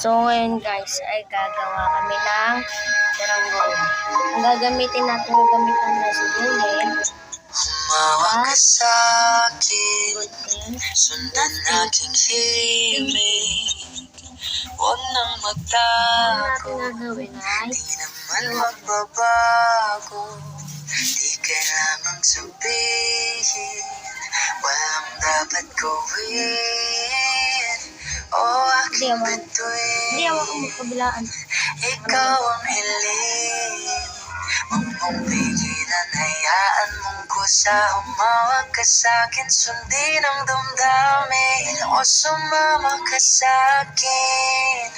So, ngayon guys, ay gagawa kami ng saranggoy. Ang gagamitin natin ng gamitan na sibuyas. Humawak ka sa'kin, sundan aking himig. Huwag nang Ang magtago, natin gagawin ay di naman magbabago. Di kailangang sabihin, walang dapat gawin. O aking hindi ako bituin, magkabilaan. ikaw ang hiling. Huwag mong pigilan, hayaan mong kusa. Humawak ka sa'kin, sundin ang damdamin. O sumama ka sa'kin,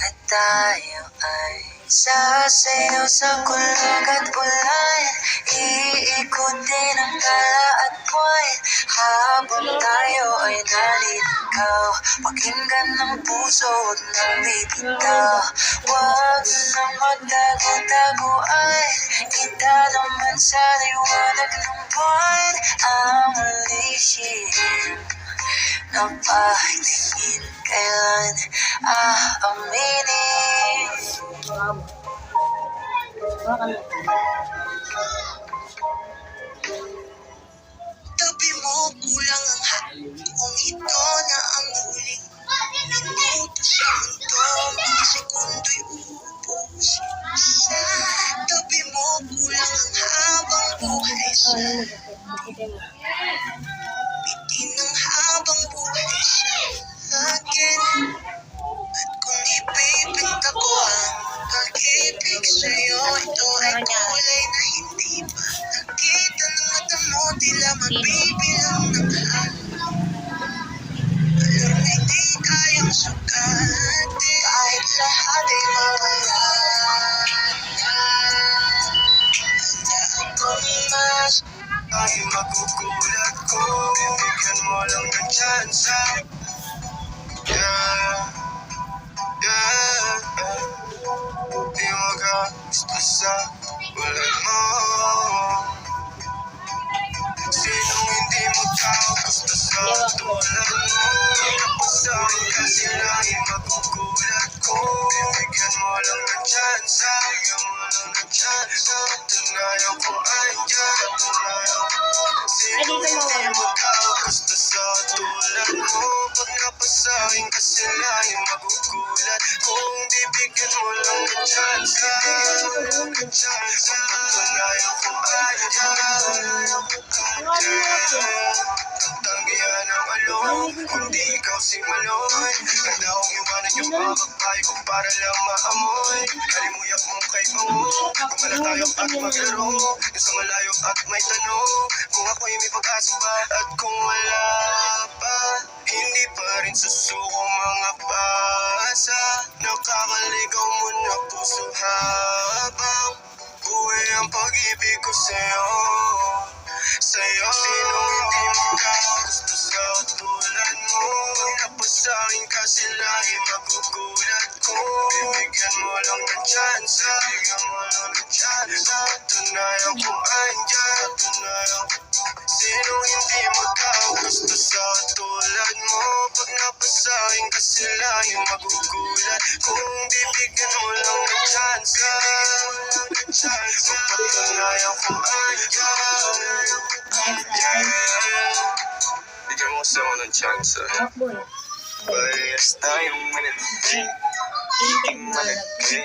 at tayo ay sasayaw sa kulog at ulan. Iikutin ang tala at buwan, habang tayo ay naliligaw. Pakinggan ng puso, huwag nang bibitaw. Huwag nang magtago-taguan, kita naman sa liwanag ng buwan. Ang lihim na pagtingin, kailan aaminin? Tabi mo, kulang ang kung ito na ang huling minuto sa mundo. Mga sekundo'y uubos. Tabi mo, kulang ang habang buhay sa bitin ng habang buhay sa akin. At kung ipipinta ko ang pag-ibig sa'yo, ito ay kulay na hindi pa nakita ng mata mo. Tila magbibilang ng halo, alam na hindi kayang sukatin. Kahit lahat ay mawala na, handa akong mas ay magugulat ko. Bibigyan mo lang ng tsansa. Di magagusto sa ulan mo. Sinong hindi magkagusto sa tulad mo? Napasahin ka sila ay magugulat ko. Bibigyan mo lang ng tsansa. Bibigyan mo lang ng tsansa. Tunayan ko andyan. Tunayan ko. Sinong hindi magkagusto sa tulad mo? Pag napasahin ka sila ay magugulat. Kung bibigyan mo lang ng tsansa, ng tsansa. Tunayan ko andyan. Tanggihan ang alon, kundi ikaw si Maloy. Handa akong iwanan yung mga babae ko para lang maamoy. Kalimuyak mong kay bango, gumala tayo at maglaro. Nasa malayo at may tanong, kung ako'y may pag-asa ba at kung wala pa. Hindi pa rin susuko mga pasa. Nakakaligaw mo na puso habang buhay ang pag-ibig ko sa'yo. Sa'yo, sinong hindi magkagusto sa tulad mo? Napasahin ka sila ay magugulat ko. Bibigyan mo lang ng tsansa. Bibigyan mo lang ng tsansa. Tunayan kung andyan. Tunayan ko. Sinong hindi magkagusto sa tulad mo? Pag napasahin ka sila ay magugulat. Kung bibigyan mo lang ng tsansa. Pagpatunayan kung andyan. Bigyan mo kasi ako ng tsansa. Parehas tayong manatili, hindi malagay.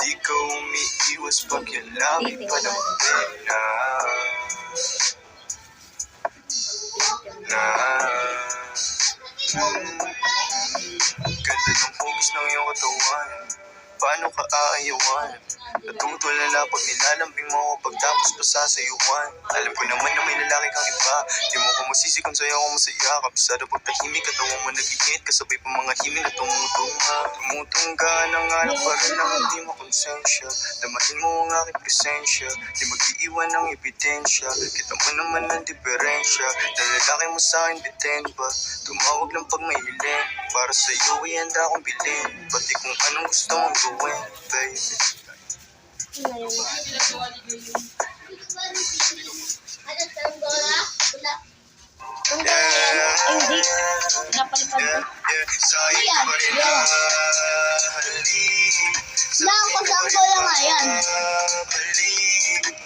Di ka umiiwas pag yung labi pa ng pena. Ganda ng pugis ng iyong katawan. Paano ka aayawan? Natutulala pag nilalambing mo ako pagtapos pa sasayuan. Alam ko naman na may lalaki kang iba. Di mo ko masisi kung sa'yo ako masaya. Kabisado pag tahimik at awang managigit. Kasabay pa mga himig na tumutunga. Tumutungga ng alak pa rin ang hindi makonsensya. Damahin mo ang aking presensya. Di mag-iiwan ng ebidensya. Kita mo naman ang diferensya. Nalalaki mo sa'kin bitin ba? Tumawag lang pag may hiling. Para sa'yo ay handa akong bilhin. Pati kung anong gusto mong gawin, baby. Hindi. Napalipad ko. Sa'yo pa rin lihim. Lang ko sa anggola nga yan. Balik